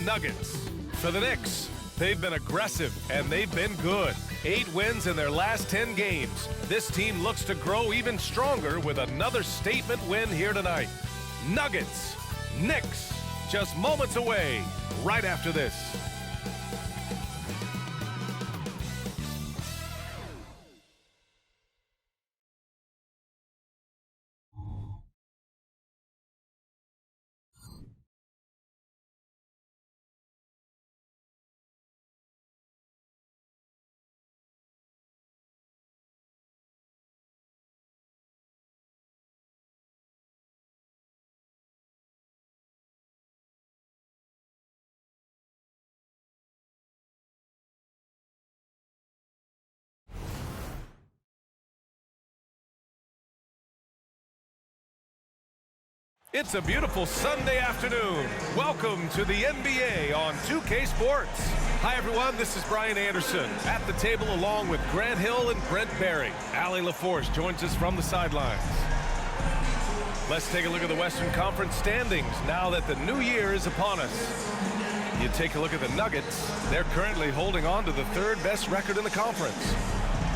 Nuggets. For the Knicks, they've been aggressive and they've been good. 8 wins in their last 10 games. This team looks to grow even stronger with another statement win here tonight. Nuggets, Knicks, just moments away right after this. It's a beautiful Sunday afternoon. Welcome to the NBA on 2K Sports. Hi everyone, this is Brian Anderson at the table along with Grant Hill and Brent Barry. Allie LaForce joins us from the sidelines. Let's take a look at the Western Conference standings now that the new year is upon us. You take a look at the Nuggets. They're currently holding on to the 3rd best record in the conference.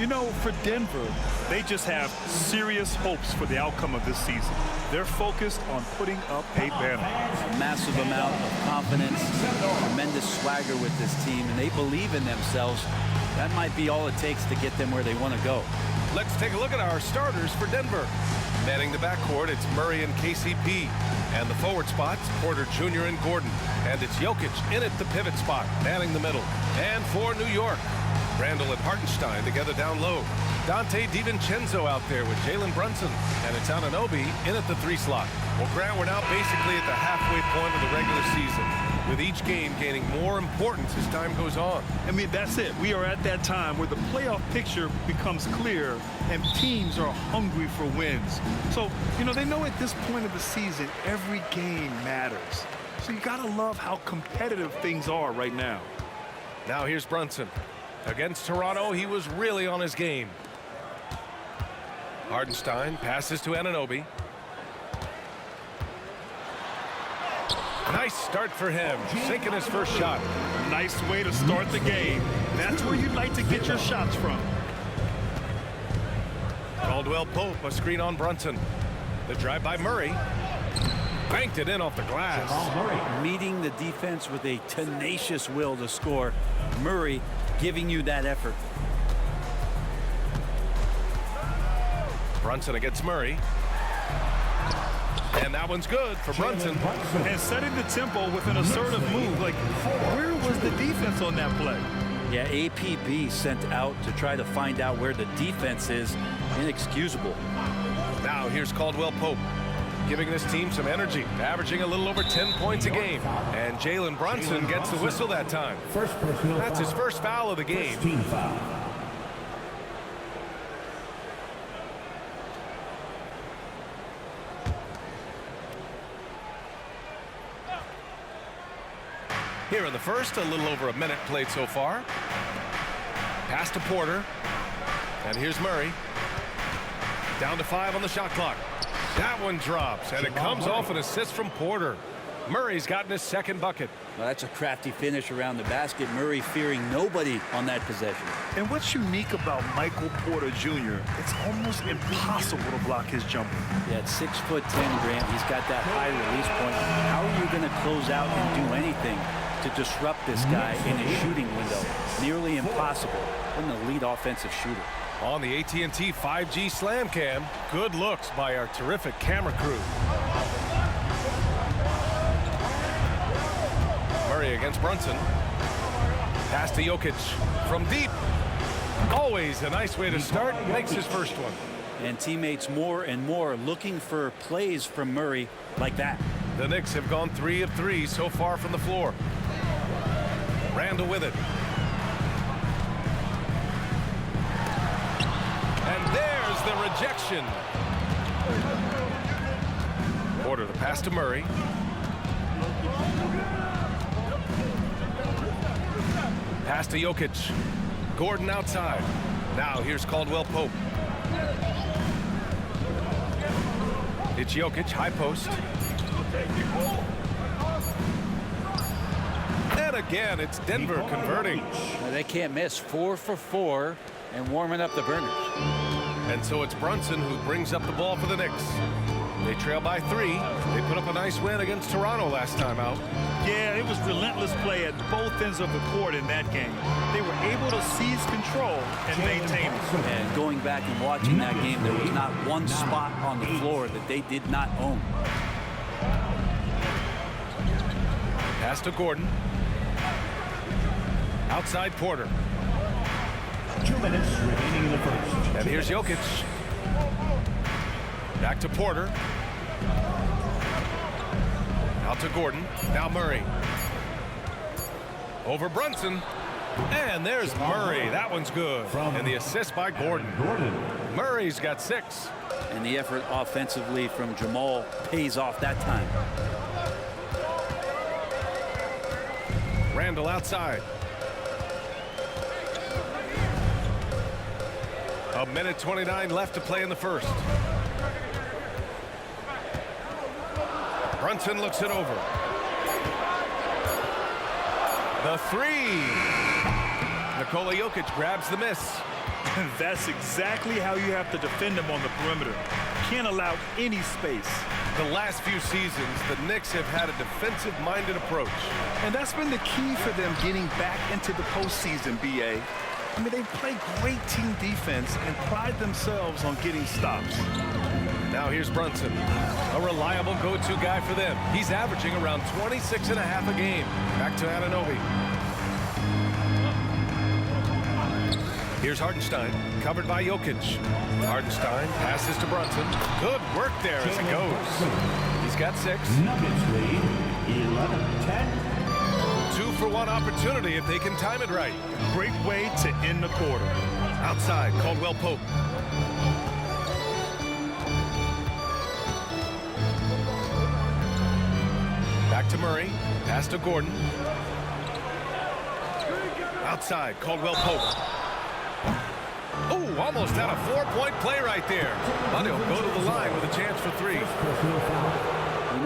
You know, for Denver, they just have serious hopes for the outcome of this season. They're focused on putting up a banner. A massive amount of confidence, tremendous swagger with this team, and they believe in themselves. That might be all it takes to get them where they want to go. Let's take a look at our starters for Denver. Manning the backcourt, it's Murray and KCP. And the forward spots, Porter Jr. and Gordon. And it's Jokic in at the pivot spot, manning the middle. And for New York, Randall and Hartenstein together down low. Dante DiVincenzo out there with Jalen Brunson. And it's Anunoby in at the 3 slot. Well, Grant, we're now basically at the halfway point of the regular season, with each game gaining more importance as time goes on. I mean, that's it. We are at that time where the playoff picture becomes clear and teams are hungry for wins. So, you know, they know at this point of the season, every game matters. So you gotta love how competitive things are right now. Now here's Brunson. Against Toronto, he was really on his game. Hartenstein passes to Anunoby. Nice start for him, sinking his first shot. Nice way to start the game. That's where you'd like to get your shots from. Caldwell Pope, a screen on Brunson. The drive by Murray. Banked it in off the glass. Meeting the defense with a tenacious will to score. Murray giving you that effort. Brunson against Murray. And that one's good for Brunson. And setting the tempo with an assertive move. Like, where was the defense on that play? Yeah, APB sent out to try to find out where the defense is. Inexcusable. Now here's Caldwell Pope, giving this team some energy, averaging a little over 10 points a game. And Jalen Brunson gets the whistle that time. That's his first foul of the game. Here in the first, a little over a minute played so far. Pass to Porter. And here's Murray. Down to 5 on the shot clock. That one drops, and it comes off an assist from Porter. Murray's gotten his 2nd bucket. Well, that's a crafty finish around the basket. Murray fearing nobody on that possession. And what's unique about Michael Porter Jr., it's almost impossible to block his jumper. Yeah, at 6'10", Grant, he's got that high release point. How are you going to close out and do anything to disrupt this guy in his shooting window? Nearly impossible. What an elite offensive shooter. On the AT&T 5G Slam Cam, good looks by our terrific camera crew. Murray against Brunson. Pass to Jokic from deep. Always a nice way to start. Makes his first one. And teammates more and more looking for plays from Murray like that. The Knicks have gone 3 of 3 so far from the floor. Randall with it. And there's the rejection. Porter the pass to Murray. Pass to Jokic. Gordon outside. Now here's Caldwell Pope. It's Jokic, high post. And again, it's Denver converting. Well, they can't miss. 4 for 4 and warming up the burners. And so it's Brunson who brings up the ball for the Knicks. They trail by 3. They put up a nice win against Toronto last time out. Yeah, it was relentless play at both ends of the court in that game. They were able to seize control and maintain it. And going back and watching that game, there was not one spot on the floor that they did not own. Pass to Gordon. Outside Porter. 2 minutes remaining in the first. And here's Jokic. Back to Porter. Out to Gordon. Now Murray. Over Brunson. And there's Murray. That one's good. And the assist by Gordon. Murray's got 6. And the effort offensively from Jamal pays off that time. Randall outside. A minute 29 left to play in the first. Brunson looks it over. The 3. Nikola Jokic grabs the miss. And that's exactly how you have to defend him on the perimeter. Can't allow any space. The last few seasons, the Knicks have had a defensive-minded approach. And that's been the key for them getting back into the postseason, B.A. I mean, they play great team defense and pride themselves on getting stops. Now here's Brunson, a reliable go-to guy for them. He's averaging around 26.5 a game. Back to Anunoby. Here's Hartenstein, covered by Jokic. Hartenstein passes to Brunson. Good work there as it goes. He's got 6. Nuggets lead 11-10. 2-for-1 opportunity if they can time it right. Great way to end the quarter. Outside, Caldwell Pope. Back to Murray. Pass to Gordon. Outside, Caldwell Pope. Oh, almost had a 4-point play right there. But he'll go to the line with a chance for 3. You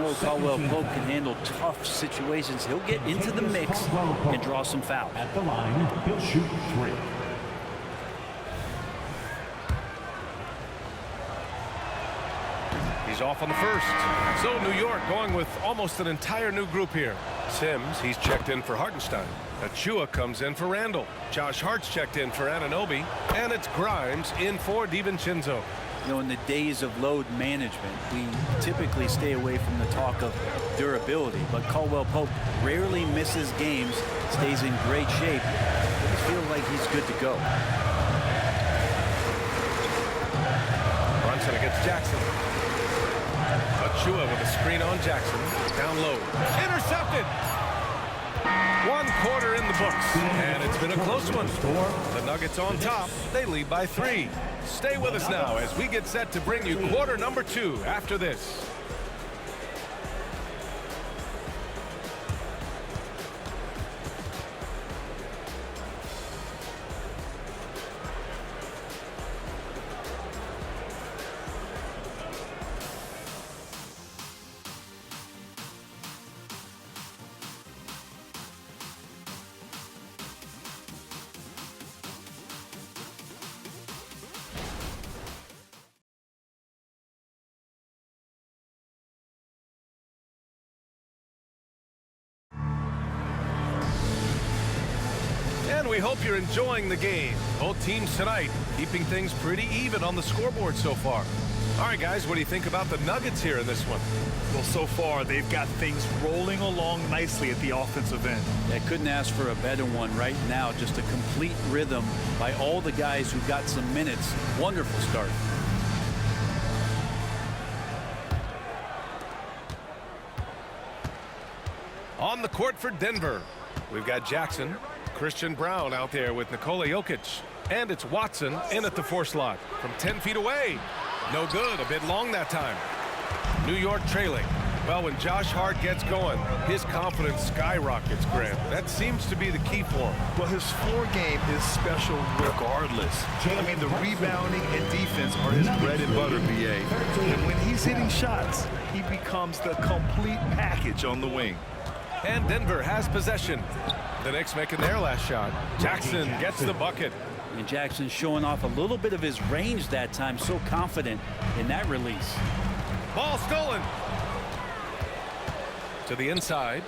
know Caldwell Pope can handle tough situations. He'll get into the mix and draw some fouls. At the line, he'll shoot 3. He's off on the first. So New York going with almost an entire new group here. Sims, he's checked in for Hartenstein. Achua comes in for Randall. Josh Hart's checked in for Anunoby. And it's Grimes in for DiVincenzo. You know, in the days of load management, we typically stay away from the talk of durability. But Caldwell Pope rarely misses games, stays in great shape. I just feel like he's good to go. Brunson against Jackson. Achua with a screen on Jackson. Down low. Intercepted. 1 quarter in the books. And it's been a close one. The Nuggets on top. They lead by 3. Stay with us now as we get set to bring you quarter number 2 after this. And we hope you're enjoying the game. Both teams tonight keeping things pretty even on the scoreboard so far. All right, guys, what do you think about the Nuggets here in this one? Well, so far, they've got things rolling along nicely at the offensive end. I couldn't ask for a better one right now. Just a complete rhythm by all the guys who got some minutes. Wonderful start. On the court for Denver, we've got Jackson, Christian Brown out there with Nikola Jokic. And it's Watson in at the 4 slot from 10 feet away. No good, a bit long that time. New York trailing. Well, when Josh Hart gets going, his confidence skyrockets, Graham. That seems to be the key for him. Well, his floor game is special regardless. I mean, the rebounding and defense are his bread and butter, B.A. And when he's hitting shots, he becomes the complete package on the wing. And Denver has possession. The Knicks making their last shot. Jackson gets the bucket. And Jackson showing off a little bit of his range that time. So confident in that release. Ball stolen. To the inside.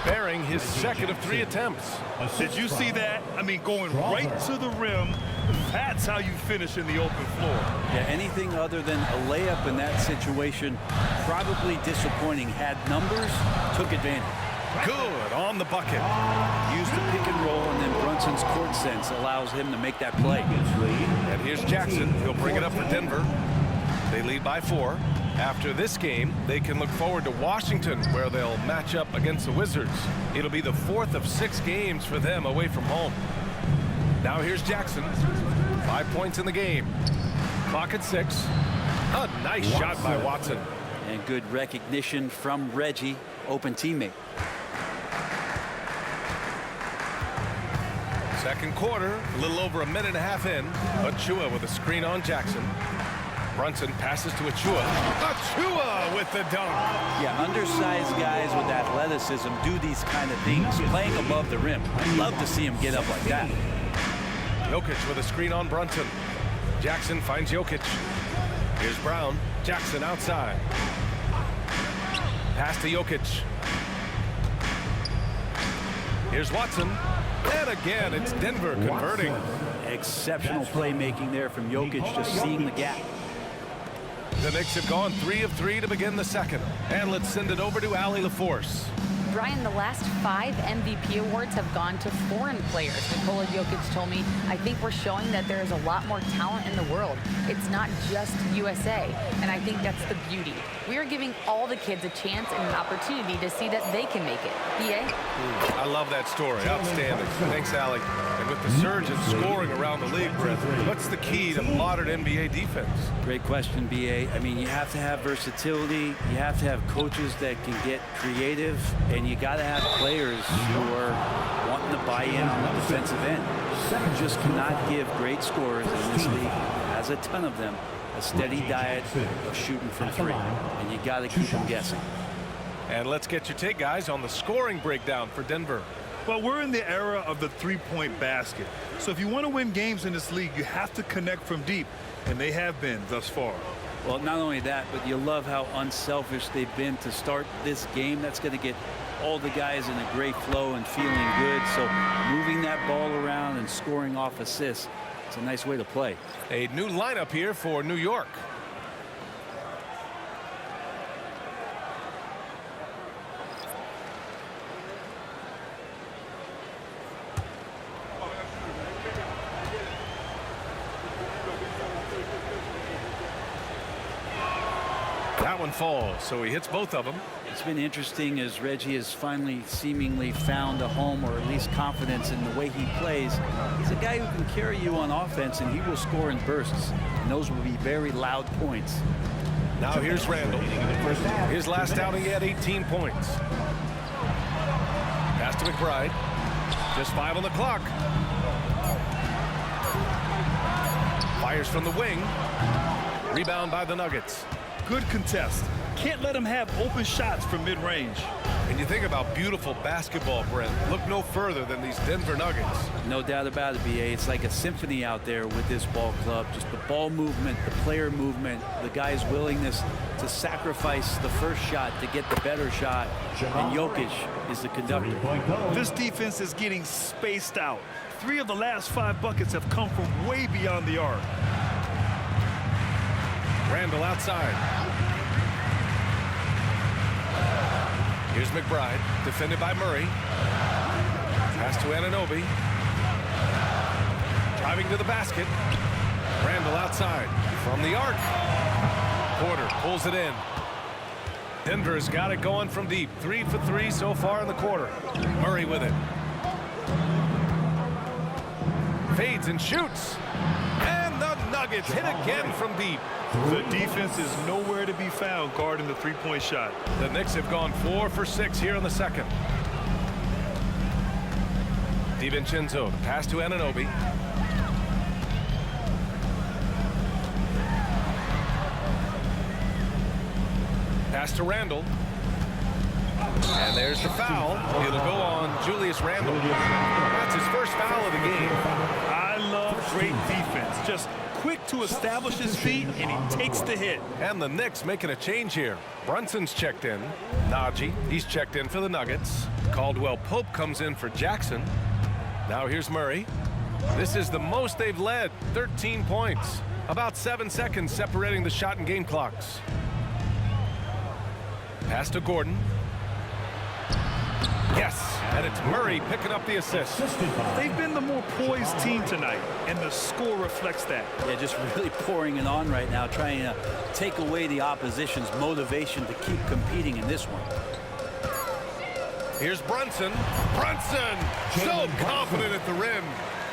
Bearing his second of 3 attempts. Did you see that? I mean, going right to the rim. That's how you finish in the open floor. Yeah, anything other than a layup in that situation, probably disappointing. Had numbers, took advantage. Good on the bucket. Used the pick and roll, and then Brunson's court sense allows him to make that play. And here's Jackson. He'll bring it up for Denver. They lead by 4. After this game, they can look forward to Washington, where they'll match up against the Wizards. It'll be the 4th of 6 games for them away from home. Now here's Jackson. 5 points in the game. Clock at 6. A nice shot by Watson. And good recognition from Reggie, open teammate. Second quarter, a little over a minute and a half in. Achua with a screen on Jackson. Brunson passes to Achua. Achua with the dunk. Yeah, undersized guys with athleticism do these kind of things, playing above the rim. I'd love to see him get up like that. Jokic with a screen on Brunson. Jackson finds Jokic. Here's Brown. Jackson outside. Pass to Jokic. Here's Watson. And again, it's Denver converting. Exceptional playmaking there from Jokic, just seeing the gap. The Knicks have gone 3 of 3 to begin the second. And let's send it over to Allie LaForce. Brian, the last 5 MVP awards have gone to foreign players. Nikola Jokic told me, I think we're showing that there is a lot more talent in the world. It's not just USA, and I think that's the beauty. We are giving all the kids a chance and an opportunity to see that they can make it. BA? I love that story. Outstanding. Thanks, Allie. And with the surge in scoring around the league, Brett, what's the key to modern NBA defense? Great question, BA. I mean, you have to have versatility. You have to have coaches that can get creative. And you got to have players who are wanting to buy in on the defensive end. You just cannot give great scorers in this league, has a ton of them, a steady diet of shooting from 3. And you got to keep them guessing. And let's get your take, guys, on the scoring breakdown for Denver. Well, we're in the era of the three-point basket. So if you want to win games in this league, you have to connect from deep. And they have been thus far. Well, not only that, but you love how unselfish they've been to start this game. That's going to get all the guys in a great flow and feeling good. So moving that ball around and scoring off assists, it's a nice way to play. A new lineup here for New York. That one falls, so he hits both of them. It's been interesting as Reggie has finally seemingly found a home, or at least confidence in the way he plays. He's a guy who can carry you on offense, and he will score in bursts. And those will be very loud points. Now here's Randall. His last outing, he had 18 points. Pass to McBride. Just 5 on the clock. Fires from the wing. Rebound by the Nuggets. Good contest. Can't let him have open shots from mid-range. And you think about beautiful basketball, Brent. Look no further than these Denver Nuggets. No doubt about it, BA. It's like a symphony out there with this ball club. Just the ball movement, the player movement, the guy's willingness to sacrifice the first shot to get the better shot. And Jokic is the conductor. This defense is getting spaced out. 3 of the last 5 buckets have come from way beyond the arc. Randall outside. Here's McBride, defended by Murray. Pass to Anunoby. Driving to the basket. Randall outside from the arc. Porter pulls it in. Denver's got it going from deep. 3 for 3 so far in the quarter. Murray with it. Fades and shoots. And the Nuggets hit again from deep. The defense is nowhere to be found guarding the three-point shot. The Knicks have gone 4 for 6 here in the second. DiVincenzo, pass to Anunoby. Pass to Randall. And there's the foul. It'll go on Julius Randle. That's his first foul of the game. I love great defense. Just quick to establish his feet, and he takes the hit. And the Knicks making a change here. Brunson's checked in. Najee, he's checked in for the Nuggets. Caldwell Pope comes in for Jackson. Now here's Murray. This is the most they've led, 13 points. About 7 seconds separating the shot and game clocks. Pass to Gordon. Yes, and it's Murray picking up the assist. They've been the more poised team tonight, and the score reflects that. Yeah, just really pouring it on right now, trying to take away the opposition's motivation to keep competing in this one. Here's Brunson. Brunson, so confident at the rim.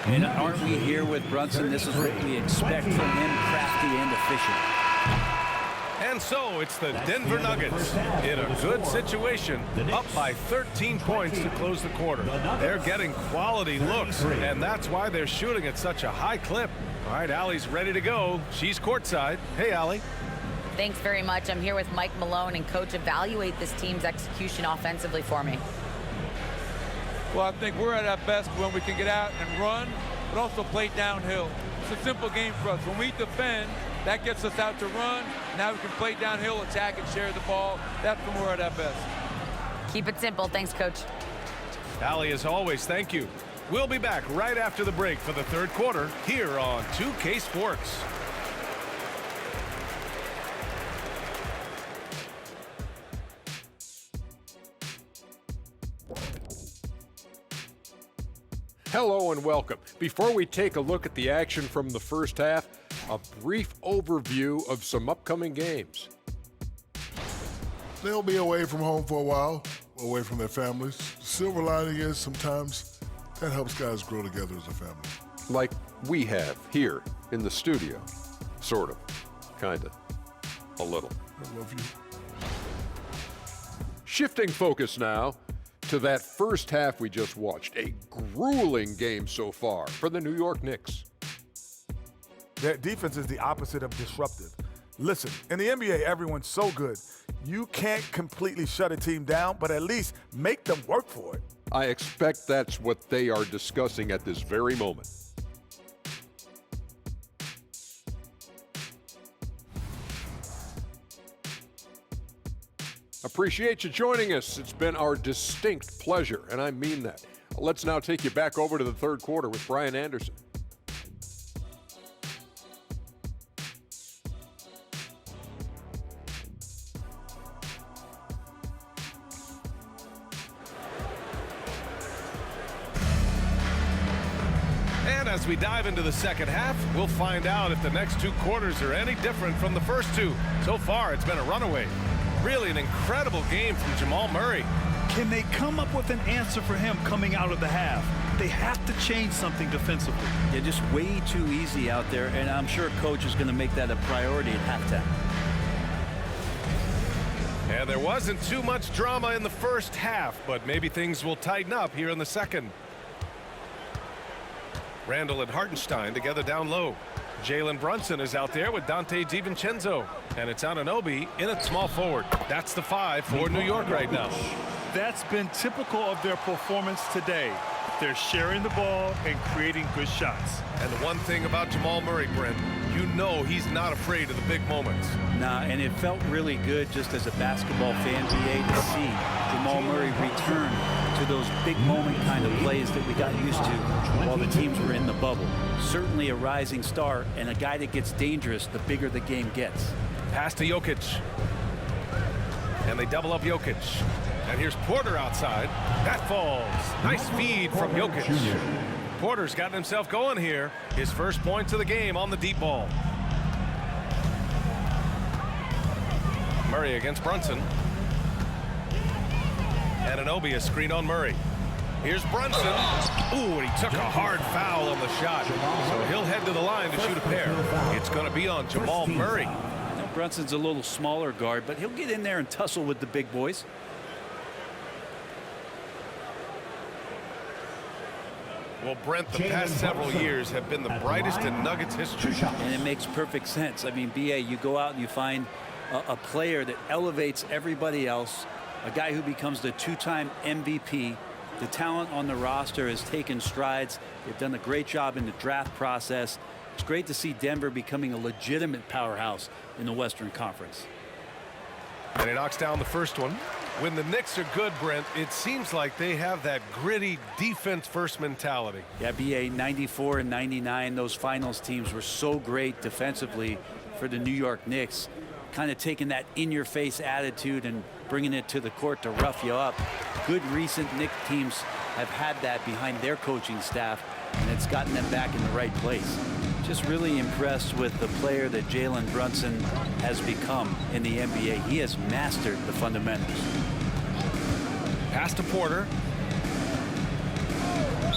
And aren't we here with Brunson? This is what we expect from him, crafty and efficient. And so it's the Denver Nuggets in a good situation, up by 13 points to close the quarter. They're getting quality looks, and that's why they're shooting at such a high clip. All right, Allie's ready to go. She's courtside. Hey, Allie. Thanks very much. I'm here with Mike Malone, and Coach, evaluate this team's execution offensively for me. Well, I think we're at our best when we can get out and run, but also play downhill. It's a simple game for us. When we defend, that gets us out to run. Now we can play downhill, attack, and share the ball. That's when we're at our best. Keep it simple. Thanks, Coach. Allie, as always, thank you. We'll be back right after the break for the third quarter here on 2K Sports. Hello and welcome. Before we take a look at the action from the first half, a brief overview of some upcoming games. They'll be away from home for a while, away from their families. The silver lining is sometimes that helps guys grow together as a family. Like we have here in the studio. Sort of. Kinda. A little. I love you. Shifting focus now to that first half we just watched. A grueling game so far for the New York Knicks. That defense is the opposite of disruptive. Listen, in the NBA, everyone's so good. You can't completely shut a team down, but at least make them work for it. I expect that's what they are discussing at this very moment. Appreciate you joining us. It's been our distinct pleasure, and I mean that. Let's now take you back over to the third quarter with Brian Anderson. And as we dive into the second half, we'll find out if the next two quarters are any different from the first two. So far, it's been a runaway. Really an incredible game from Jamal Murray. Can they come up with an answer for him coming out of the half? They have to change something defensively. They're just way too easy out there, and I'm sure Coach is going to make that a priority at halftime. And there wasn't too much drama in the first half, but maybe things will tighten up here in the second. Randle and Hartenstein together down low. Jalen Brunson is out there with Dante DiVincenzo. And it's Anunoby in at small forward. That's the 5 for New York right now. That's been typical of their performance today. They're sharing the ball and creating good shots. And the one thing about Jamal Murray, Brent, you know he's not afraid of the big moments. Nah, and it felt really good just as a basketball fan, BA, to see Jamal Murray return to those big moment kind of plays that we got used to while the teams were in the bubble. Certainly a rising star and a guy that gets dangerous the bigger the game gets. Pass to Jokic. And they double up Jokic. And here's Porter outside. That falls. Nice feed from Jokic. Porter's gotten himself going here. His first points of the game on the deep ball. Murray against Brunson. Anunoby a screen on Murray. Here's Brunson. Ooh, and he took a hard foul on the shot. So he'll head to the line to shoot a pair. It's going to be on Jamal Murray. Now, Brunson's a little smaller guard, but he'll get in there and tussle with the big boys. Well, Brent, the past several years have been the brightest in Nuggets history. And it makes perfect sense. I mean, BA, you go out and you find a player that elevates everybody else, a guy who becomes the two-time MVP. The talent on the roster has taken strides. They've done a great job in the draft process. It's great to see Denver becoming a legitimate powerhouse in the Western Conference. And he knocks down the first one. When the Knicks are good, Brent, it seems like they have that gritty defense-first mentality. Yeah, BA 94 and 99, those finals teams were so great defensively for the New York Knicks, kind of taking that in-your-face attitude and bringing it to the court to rough you up. Good recent Knicks teams have had that behind their coaching staff, and it's gotten them back in the right place. Just really impressed with the player that Jalen Brunson has become in the NBA. He has mastered the fundamentals. Pass to Porter.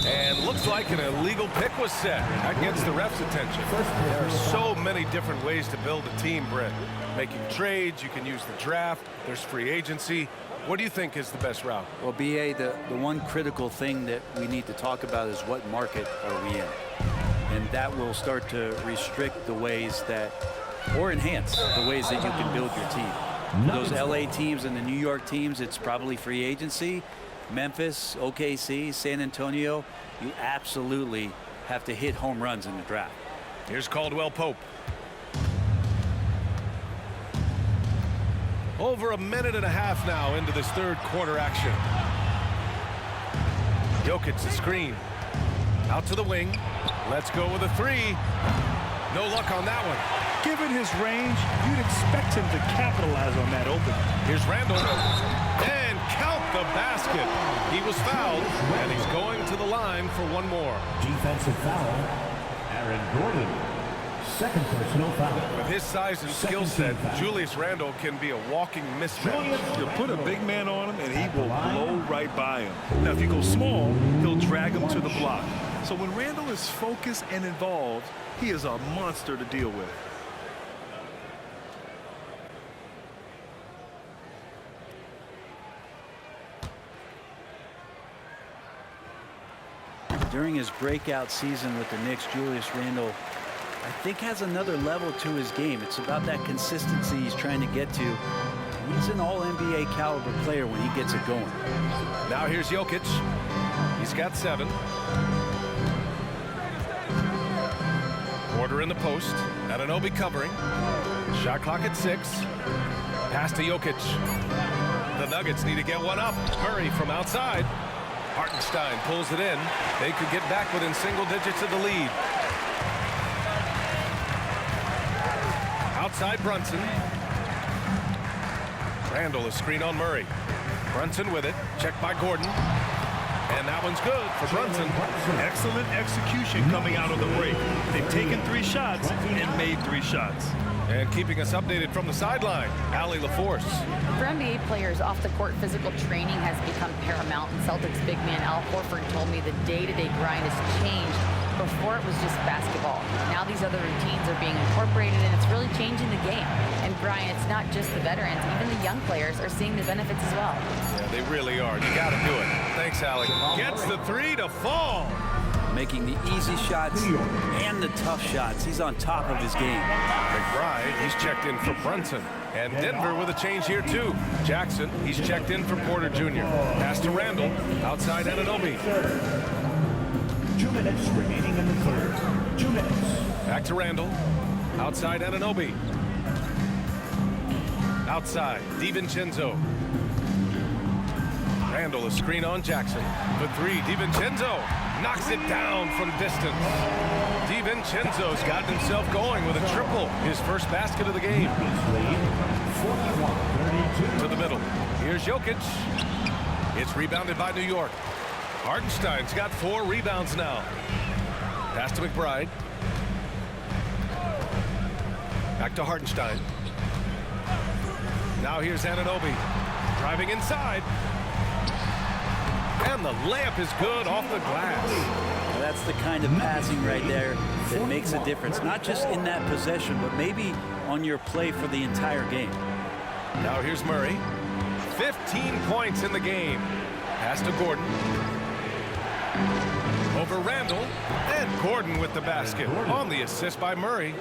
And looks like an illegal pick was set. That gets the ref's attention. There are so many different ways to build a team, Brent. Making trades, you can use the draft, there's free agency. What do you think is the best route? Well, BA, the one critical thing that we need to talk about is what market are we in? And that will start to restrict the ways that, or enhance the ways that you can build your team. For those LA teams and the New York teams, it's probably free agency. Memphis, OKC, San Antonio, you absolutely have to hit home runs in the draft. Here's Caldwell Pope. Over a minute and a half now into this third quarter action. Jokic the screen. Out to the wing. Let's go with a three. No luck on that one. Given his range, you'd expect him to capitalize on that opening. Here's Randall. And count the basket. He was fouled, and he's going to the line for one more. Defensive foul, Aaron Gordon. Second personal foul. With his size and skill set, Julius Randle can be a walking mismatch. You put a big man on him, and he will blow right by him. Now, if you go small, he'll drag him to the block. So when Randle is focused and involved, he is a monster to deal with. During his breakout season with the Knicks, Julius Randle, I think, has another level to his game. It's about that consistency he's trying to get to. He's an all-NBA caliber player when he gets it going. Now here's Jokic. He's got 7. Porter in the post. Anunoby covering. Shot clock at 6. Pass to Jokic. The Nuggets need to get one up. Murray from outside. Hartenstein pulls it in. They could get back within single digits of the lead. Outside Brunson. Randall is screen on Murray. Brunson with it. Checked by Gordon. And that one's good for Brunson. Excellent execution coming out of the break. They've taken 3 shots and made 3 shots. And keeping us updated from the sideline, Allie LaForce. For NBA players, off-the-court physical training has become paramount, and Celtics big man Al Horford told me the day-to-day grind has changed. Before it was just basketball. Now these other routines are being incorporated, and it's really changing the game. And Brian, it's not just the veterans, even the young players are seeing the benefits as well. Yeah, they really are. You got to do it. Thanks, Allie. Gets the 3 to fall. Making the easy shots and the tough shots. He's on top of his game. McBride, he's checked in for Brunson. And Denver with a change here, too. Jackson, he's checked in for Porter Jr. Pass to Randall. Outside Anunoby. 2 minutes remaining in the third. 2 minutes. Back to Randall. Outside Anunoby. Outside DiVincenzo. Randall a screen on Jackson. The 3, DiVincenzo knocks it down from distance. DiVincenzo's gotten himself going with a triple. His first basket of the game. 41-32. To the middle. Here's Jokic. It's rebounded by New York. Hartenstein's got 4 rebounds now. Pass to McBride. Back to Hartenstein. Now here's Anunoby. Driving inside. And the layup is good off the glass. That's the kind of passing right there that makes a difference. Not just in that possession, but maybe on your play for the entire game. Now here's Murray. 15 points in the game. Pass to Gordon. Over Randall. And Gordon with the basket. On the assist by Murray.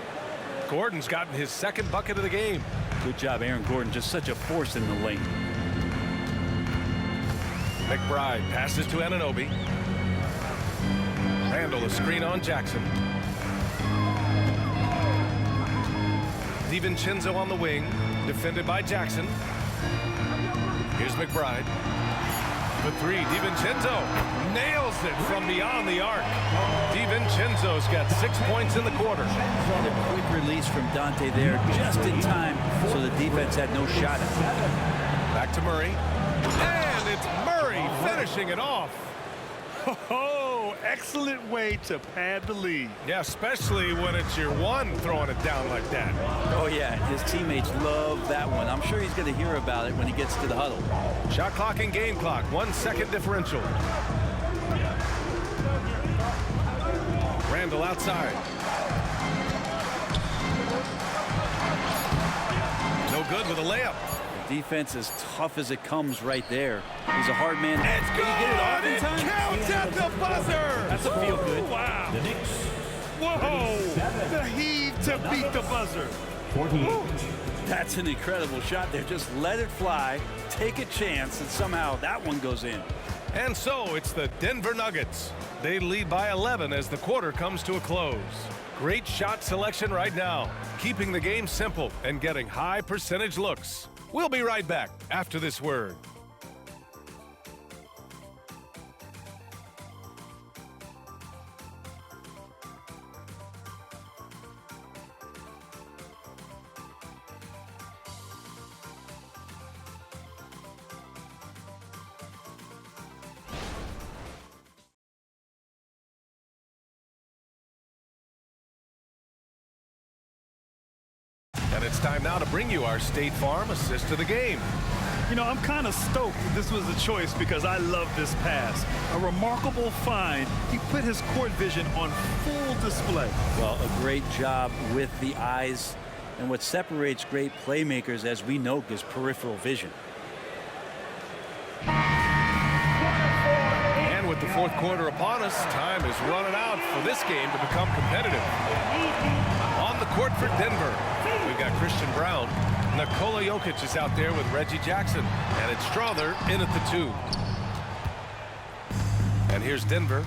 Gordon's gotten his 2nd bucket of the game. Good job, Aaron Gordon. Just such a force in the lane. McBride passes to Anunoby. Randall a screen on Jackson. DiVincenzo on the wing, defended by Jackson. Here's McBride. The three, DiVincenzo nails it from beyond the arc. DiVincenzo's got 6 points in the quarter. And a quick release from Dante there, just in time, so the defense had no shot at it. Back to Murray. And it's Murray finishing it off. Oh, excellent way to pad the lead. Yeah, especially when it's your one throwing it down like that. Oh, yeah, his teammates love that one. I'm sure he's going to hear about it when he gets to the huddle. Shot clock and game clock, 1 second differential. Randall outside. No good with a layup. Defense as tough as it comes right there. He's a hard man. It's good. Did he get it off in It time? counts at the buzzer. That's a feel good. Wow. The Knicks. Whoa. The heave to beat the buzzer. 48. That's an incredible shot there. Just let it fly, take a chance, and somehow that one goes in. And so it's the Denver Nuggets. They lead by 11 as the quarter comes to a close. Great shot selection right now, keeping the game simple and getting high percentage looks. We'll be right back after this word. And it's time now to bring you our State Farm assist to the game. You know, I'm kind of stoked that this was a choice because I love this pass. A remarkable find. He put his court vision on full display. Well, a great job with the eyes. And what separates great playmakers, as we know, is peripheral vision. And with the fourth quarter upon us, time is running out for this game to become competitive. On the court for Denver, we've got Christian Brown. Nikola Jokic is out there with Reggie Jackson. And it's Strother in at the 2. And here's Denver.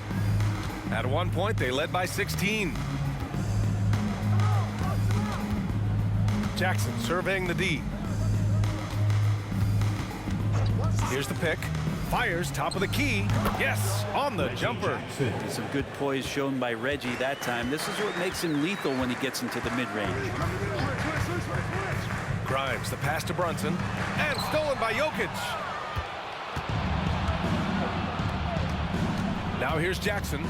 At one point, they led by 16. Jackson surveying the D. Here's the pick. Fires top of the key. Yes, on the jumper. Some good poise shown by Reggie that time. This is what makes him lethal when he gets into the mid-range. Grimes, the pass to Brunson. And stolen by Jokic. Now here's Jackson.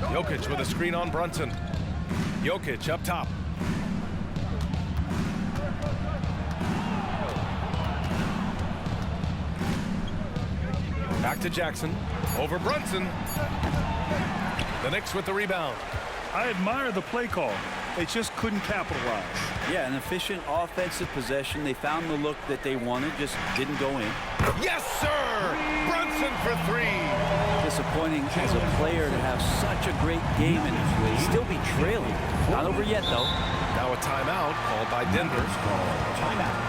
Jokic with a screen on Brunson. Jokic up top. Back to Jackson. Over Brunson. The Knicks with the rebound. I admire the play call. They just couldn't capitalize. Yeah, an efficient offensive possession. They found the look that they wanted, just didn't go in. Yes, sir! Brunson for 3. Disappointing as a player to have such a great game and still be trailing. Not over yet, though. Now a timeout called by Denver. Timeout.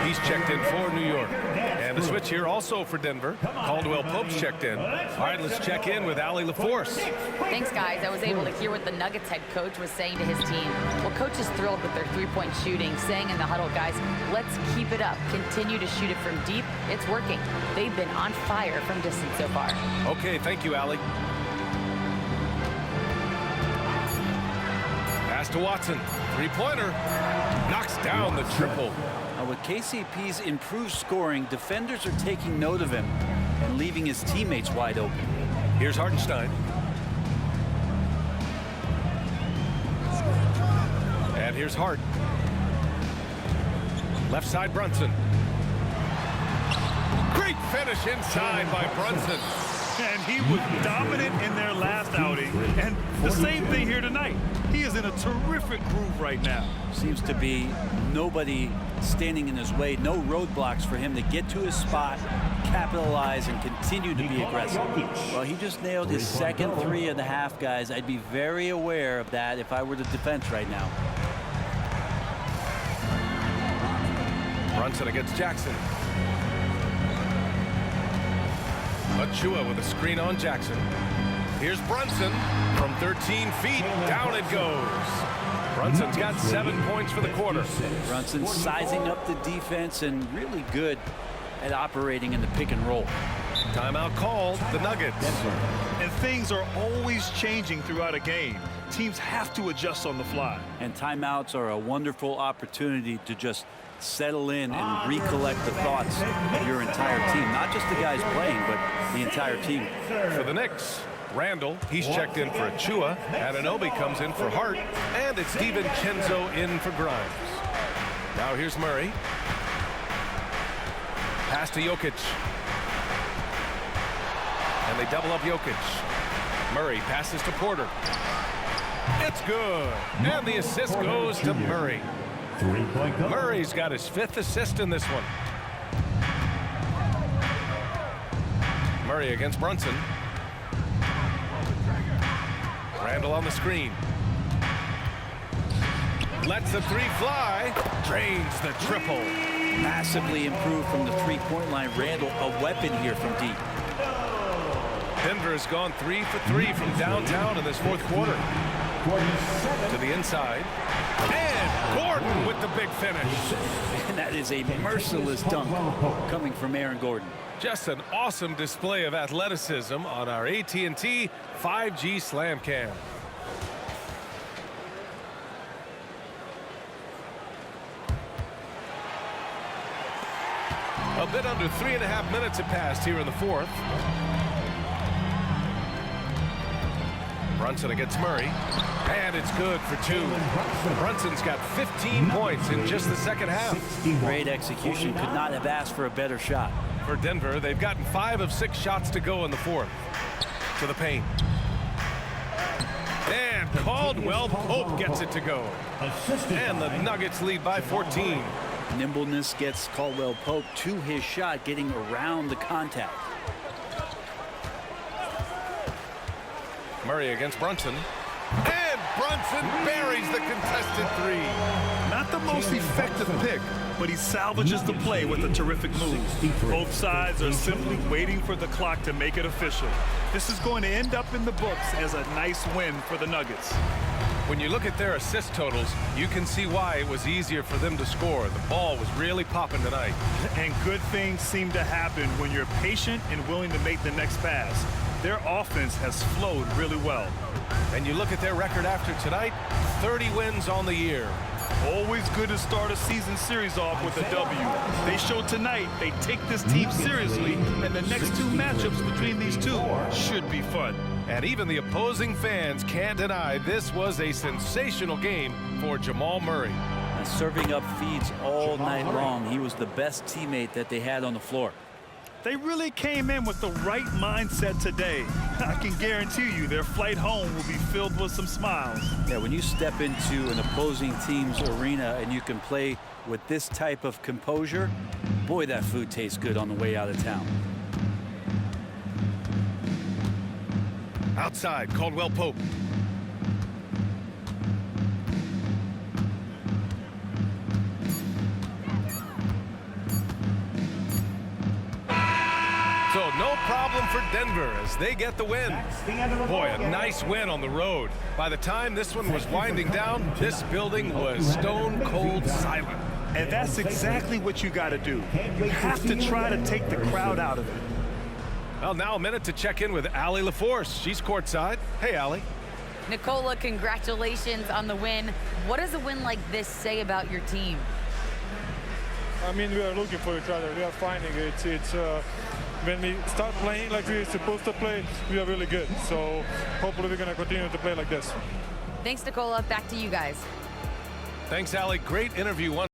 He's checked in for New York. And a switch here also for Denver. Caldwell Pope's checked in. All right, let's check in with Allie LaForce. Thanks, guys. I was able to hear what the Nuggets head coach was saying to his team. Well, coach is thrilled with their three-point shooting, saying in the huddle, guys, let's keep it up. Continue to shoot it from deep. It's working. They've been on fire from distance so far. Okay, thank you, Allie. Pass to Watson. Three-pointer. Knocks down the triple. Now, with KCP's improved scoring, defenders are taking note of him and leaving his teammates wide open. Here's Hartenstein. And here's Hart. Left side, Brunson. Great finish inside by Brunson. And he was dominant in their last outing. And the same thing here tonight. He is in a terrific groove right now. Seems to be nobody standing in his way, no roadblocks for him to get to his spot, capitalize, and continue to be aggressive. Well, he just nailed his second 3.5, guys. I'd be very aware of that if I were the defense right now. Brunson against Jackson. Achua with a screen on Jackson. Here's Brunson from 13 feet. Down it goes. Brunson's got 7 points for the quarter. Brunson sizing up the defense and really good at operating in the pick and roll. Timeout called, the Nuggets. And things are always changing throughout a game. Teams have to adjust on the fly. And timeouts are a wonderful opportunity to just settle in and recollect the thoughts of your entire team. Not just the guys playing, but the entire team. For the Knicks, Randall, he's checked in for Achua. Anunoby comes in for Hart. And it's DiVincenzo in for Grimes. Now here's Murray. Pass to Jokic. And they double up Jokic. Murray passes to Porter. It's good. And the assist goes to Murray. Murray's got his 5th assist in this one. Murray against Brunson. Randall on the screen. Lets the 3 fly. Drains the triple. Massively improved from the three-point line. Randall, a weapon here from deep. Denver has gone 3 for 3 from downtown in this 4th quarter. To the inside. And Gordon with the big finish. And that is a merciless dunk coming from Aaron Gordon. Just an awesome display of athleticism on our AT&T 5G Slam Cam. A bit under 3.5 minutes have passed here in the 4th. Brunson against Murray. And it's good for 2. Brunson's got 15 points in just the second half. Great execution. Could not have asked for a better shot. For Denver, they've gotten 5 of 6 shots to go in the 4th. To the paint. And Caldwell Pope gets it to go. And the Nuggets lead by 14. Nimbleness gets Caldwell Pope to his shot, getting around the contact. Murray against Brunson. And Brunson buries the contested 3. Not the most effective pick, but he salvages the play with a terrific move. Both sides are simply waiting for the clock to make it official. This is going to end up in the books as a nice win for the Nuggets. When you look at their assist totals, you can see why it was easier for them to score. The ball was really popping tonight. And good things seem to happen when you're patient and willing to make the next pass. Their offense has flowed really well. And you look at their record after tonight, 30 wins on the year. Always good to start a season series off with a W. They show tonight they take this team seriously, and the next 2 matchups between these two should be fun. And even the opposing fans can't deny this was a sensational game for Jamal Murray. And serving up feeds all night long. He was the best teammate that they had on the floor. They really came in with the right mindset today. I can guarantee you their flight home will be filled with some smiles. Yeah, when you step into an opposing team's arena and you can play with this type of composure, boy, that food tastes good on the way out of town. Outside, Caldwell Pope. So no problem for Denver as they get the win. Boy, a nice win on the road. By the time this one was winding down, this building was stone cold silent. And that's exactly what you got to do. You have to try to take the crowd out of it. Well, now a minute to check in with Allie LaForce. She's courtside. Hey, Allie. Nicola, congratulations on the win. What does a win like this say about your team? I mean, we are looking for each other. We are finding it. It's when we start playing like we're supposed to play, we are really good. So hopefully we're going to continue to play like this. Thanks, Nicola. Back to you guys. Thanks, Allie. Great interview once